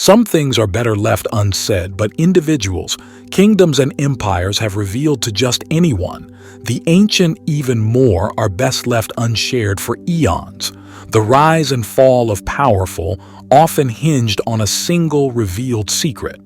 Some things are better left unsaid, but individuals, kingdoms, and empires have revealed to just anyone. The ancient even more are best left unshared for eons. The rise and fall of powerful often hinged on a single revealed secret.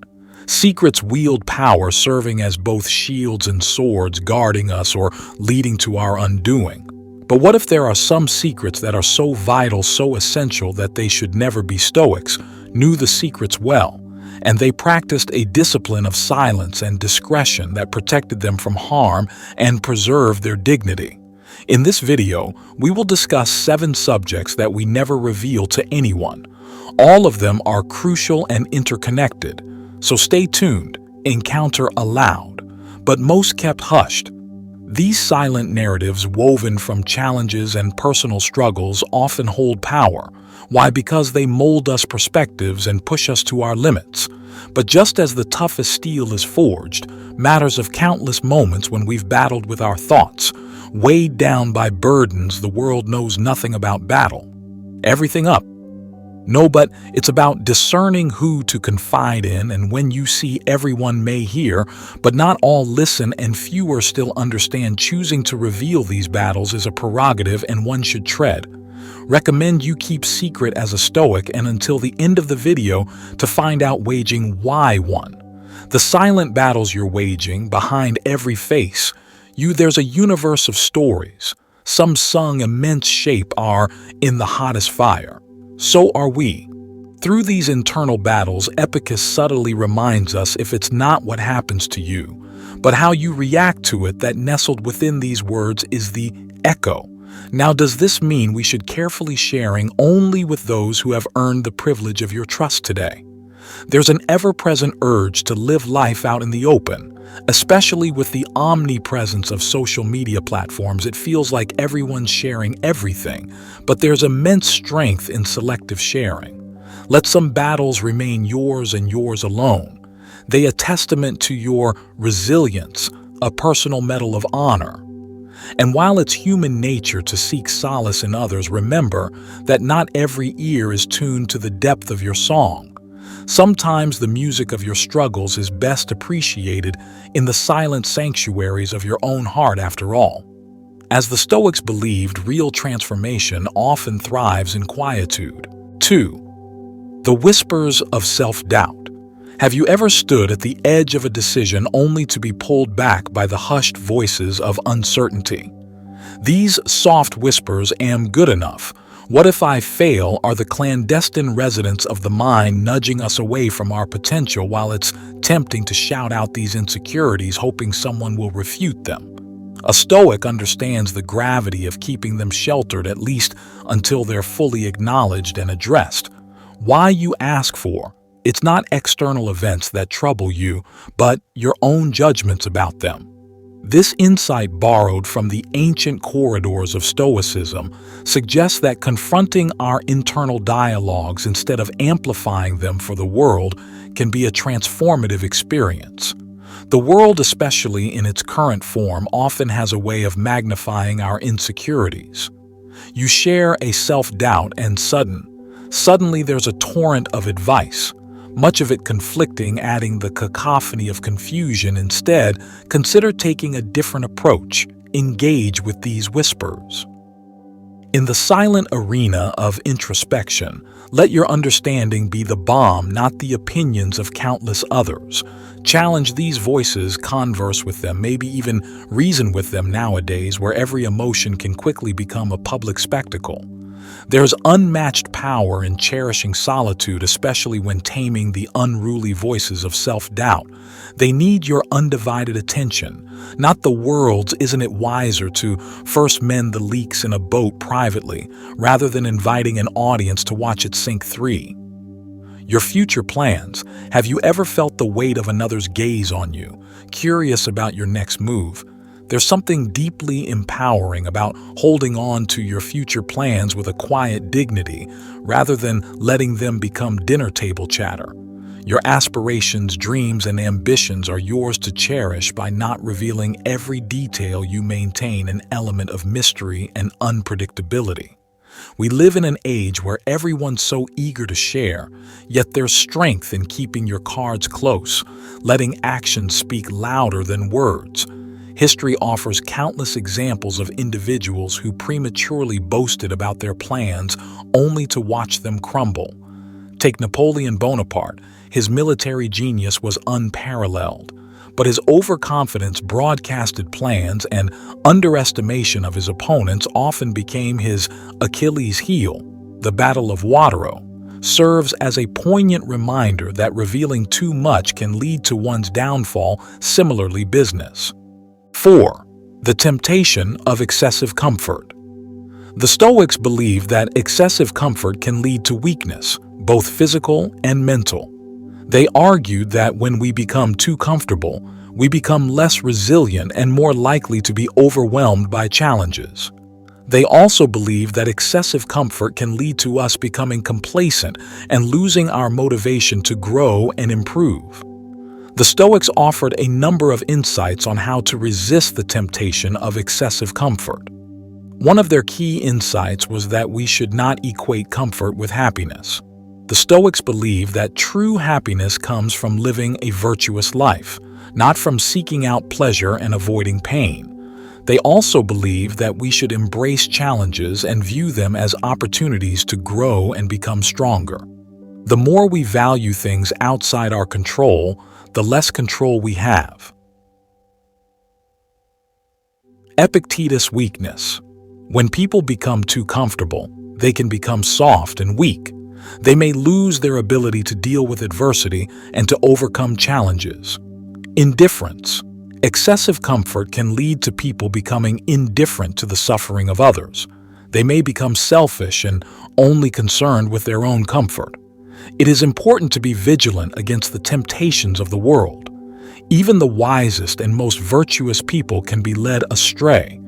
Secrets wield power, serving as both shields and swords, guarding us or leading to our undoing. But what if there are some secrets that are so vital, so essential that they should never be? Stoics knew the secrets well, and they practiced a discipline of silence and discretion that protected them from harm and preserved their dignity. In this video, we will discuss 7 subjects that we never reveal to anyone. All of them are crucial and interconnected, so stay tuned. Encounter aloud, but most kept hushed. These silent narratives, woven from challenges and personal struggles, often hold power. Why? Because they mold us perspectives and push us to our limits. But just as the toughest steel is forged, matters of countless moments when we've battled with our thoughts, weighed down by burdens the world knows nothing about. Battle everything up. No, but it's about discerning who to confide in, and when you see everyone may hear, but not all listen and fewer still understand. Choosing to reveal these battles is a prerogative and one should tread. Recommend you keep secret as a Stoic and until the end of the video to find out waging why one. The silent battles you're waging behind every face. There's a universe of stories. Some sung immense shape are in the hottest fire. So are we. Through these internal battles, Epicus subtly reminds us if it's not what happens to you, but how you react to it. That nestled within these words is the echo. Now, does this mean we should carefully sharing only with those who have earned the privilege of your trust today? There's an ever-present urge to live life out in the open, especially with the omnipresence of social media platforms. It feels like everyone's sharing everything, but there's immense strength in selective sharing. Let some battles remain yours and yours alone. They a testament to your resilience, a personal medal of honor. And while it's human nature to seek solace in others, remember that not every ear is tuned to the depth of your song. Sometimes the music of your struggles is best appreciated in the silent sanctuaries of your own heart. After all, as the Stoics believed, real transformation often thrives in quietude. 2. The whispers of self-doubt. Have you ever stood at the edge of a decision only to be pulled back by the hushed voices of uncertainty? These soft whispers, "Am good enough? What if I fail?" are the clandestine residents of the mind nudging us away from our potential. While it's tempting to shout out these insecurities, hoping someone will refute them, a Stoic understands the gravity of keeping them sheltered, at least until they're fully acknowledged and addressed. Why, you ask? For it's not external events that trouble you, but your own judgments about them. This insight, borrowed from the ancient corridors of Stoicism, suggests that confronting our internal dialogues instead of amplifying them for the world can be a transformative experience. The world, especially in its current form, often has a way of magnifying our insecurities. You share a self-doubt and suddenly there's a torrent of advice, much of it conflicting, adding the cacophony of confusion. Instead, consider taking a different approach. Engage with these whispers. In the silent arena of introspection, let your understanding be the bomb, not the opinions of countless others. Challenge these voices, converse with them, maybe even reason with them. Nowadays, where every emotion can quickly become a public spectacle, there's unmatched power in cherishing solitude, especially when taming the unruly voices of self-doubt. They need your undivided attention, not the world's. Isn't it wiser to first mend the leaks in a boat privately, rather than inviting an audience to watch it sink? 3. Your future plans. Have you ever felt the weight of another's gaze on you, curious about your next move? There's something deeply empowering about holding on to your future plans with a quiet dignity, rather than letting them become dinner table chatter. Your aspirations, dreams, and ambitions are yours to cherish. By not revealing every detail, you maintain an element of mystery and unpredictability. We live in an age where everyone's so eager to share, yet there's strength in keeping your cards close, letting actions speak louder than words. History offers countless examples of individuals who prematurely boasted about their plans only to watch them crumble. Take Napoleon Bonaparte. His military genius was unparalleled, but his overconfidence, broadcasted plans, and underestimation of his opponents often became his Achilles' heel. The Battle of Waterloo serves as a poignant reminder that revealing too much can lead to one's downfall. Similarly, business. 4. The temptation of excessive comfort. The Stoics believe that excessive comfort can lead to weakness, both physical and mental. They argued that when we become too comfortable, we become less resilient and more likely to be overwhelmed by challenges. They also believe that excessive comfort can lead to us becoming complacent and losing our motivation to grow and improve. The Stoics offered a number of insights on how to resist the temptation of excessive comfort. One of their key insights was that we should not equate comfort with happiness. The Stoics believe that true happiness comes from living a virtuous life, not from seeking out pleasure and avoiding pain. They also believe that we should embrace challenges and view them as opportunities to grow and become stronger. The more we value things outside our control, the less control we have. Epictetus weakness. When people become too comfortable, they can become soft and weak. They may lose their ability to deal with adversity and to overcome challenges. Indifference. Excessive comfort can lead to people becoming indifferent to the suffering of others. They may become selfish and only concerned with their own comfort. It is important to be vigilant against the temptations of the world. Even the wisest and most virtuous people can be led astray,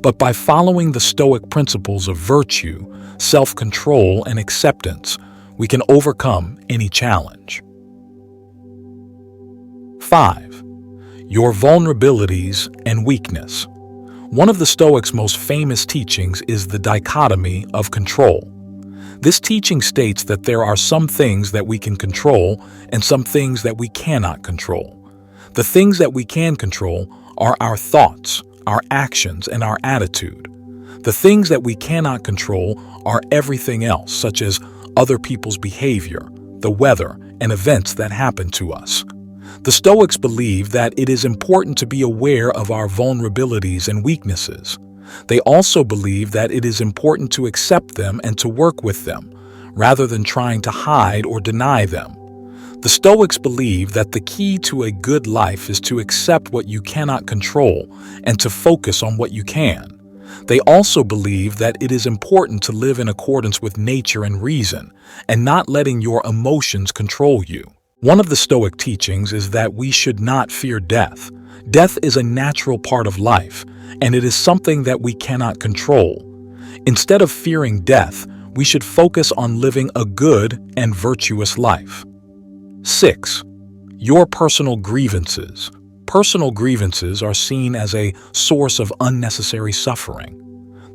but by following the Stoic principles of virtue, self-control, and acceptance, we can overcome any challenge. 5. Your vulnerabilities and weakness. One of the Stoics' most famous teachings is the dichotomy of control. This teaching states that there are some things that we can control and some things that we cannot control. The things that we can control are our thoughts, our actions, and our attitude. The things that we cannot control are everything else, such as other people's behavior, the weather, and events that happen to us. The Stoics believe that it is important to be aware of our vulnerabilities and weaknesses. They also believe that it is important to accept them and to work with them, rather than trying to hide or deny them. The Stoics believe that the key to a good life is to accept what you cannot control and to focus on what you can. They also believe that it is important to live in accordance with nature and reason, and not letting your emotions control you. One of the Stoic teachings is that we should not fear death. Death is a natural part of life, and it is something that we cannot control. Instead of fearing death, we should focus on living a good and virtuous life. 6. Your personal grievances. Personal grievances are seen as a source of unnecessary suffering.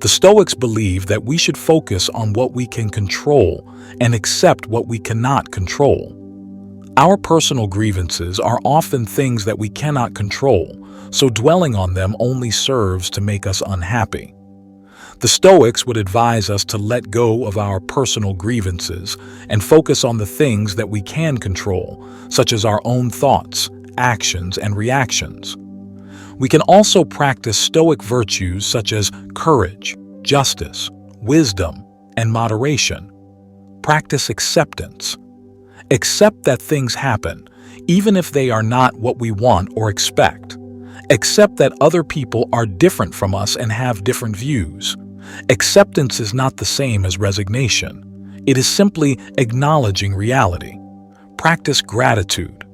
The Stoics believe that we should focus on what we can control and accept what we cannot control. Our personal grievances are often things that we cannot control, so dwelling on them only serves to make us unhappy. The Stoics would advise us to let go of our personal grievances and focus on the things that we can control, such as our own thoughts, actions, and reactions. We can also practice Stoic virtues such as courage, justice, wisdom, and moderation. Practice acceptance. Accept that things happen, even if they are not what we want or expect. Accept that other people are different from us and have different views. Acceptance is not the same as resignation. It is simply acknowledging reality. Practice gratitude.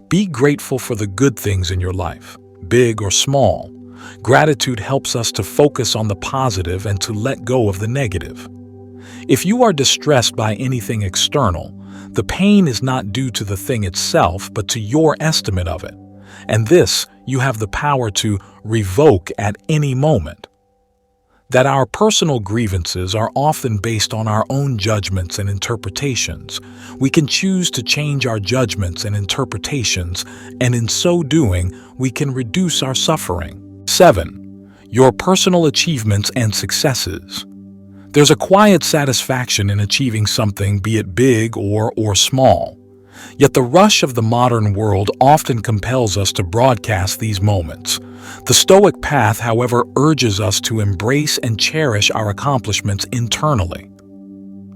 Be grateful for the good things in your life, big or small. Gratitude helps us to focus on the positive and to let go of the negative. If you are distressed by anything external, the pain is not due to the thing itself, but to your estimate of it. And this you have the power to revoke at any moment. that our personal grievances are often based on our own judgments and interpretations. We can choose to change our judgments and interpretations, and in so doing, we can reduce our suffering. 7. Your personal achievements and successes. There's a quiet satisfaction in achieving something, be it big or small. Yet the rush of the modern world often compels us to broadcast these moments. The Stoic path, however, urges us to embrace and cherish our accomplishments internally,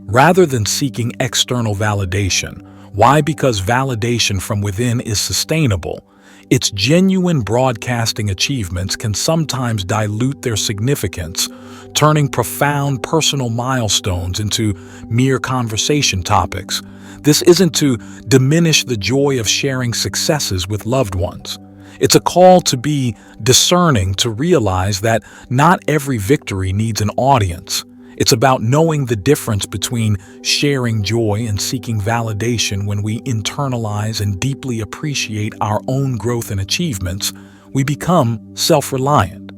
rather than seeking external validation. Why? Because validation from within is sustainable. Its genuine broadcasting achievements can sometimes dilute their significance, turning profound personal milestones into mere conversation topics. This isn't to diminish the joy of sharing successes with loved ones. It's a call to be discerning, to realize that not every victory needs an audience. It's about knowing the difference between sharing joy and seeking validation. When we internalize and deeply appreciate our own growth and achievements, we become self-reliant.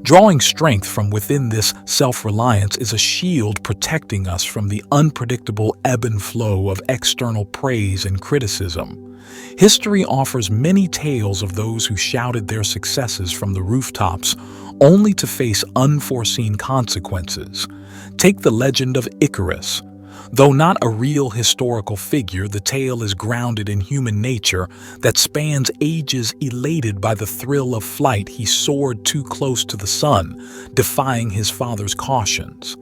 Drawing strength from within, this self-reliance is a shield protecting us from the unpredictable ebb and flow of external praise and criticism. History offers many tales of those who shouted their successes from the rooftops, only to face unforeseen consequences. Take the legend of Icarus. Though not a real historical figure, the tale is grounded in human nature that spans ages. Elated by the thrill of flight, he soared too close to the sun, defying his father's cautions.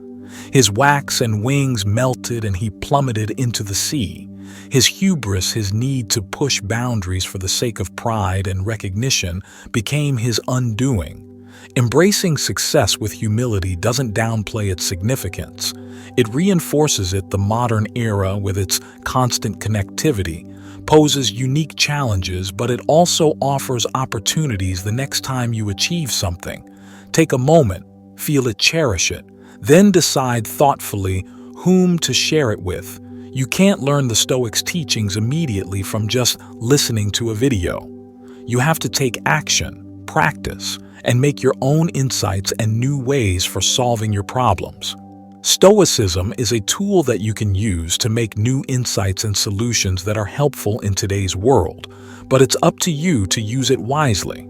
His wax and wings melted and he plummeted into the sea. His hubris, his need to push boundaries for the sake of pride and recognition, became his undoing. Embracing success with humility doesn't downplay its significance. It reinforces it. The modern era, with its constant connectivity, poses unique challenges, but it also offers opportunities. The next time you achieve something, take a moment, feel it, cherish it, then decide thoughtfully whom to share it with. You can't learn the Stoics' teachings immediately from just listening to a video. You have to take action, practice, and make your own insights and new ways for solving your problems. Stoicism is a tool that you can use to make new insights and solutions that are helpful in today's world, but it's up to you to use it wisely.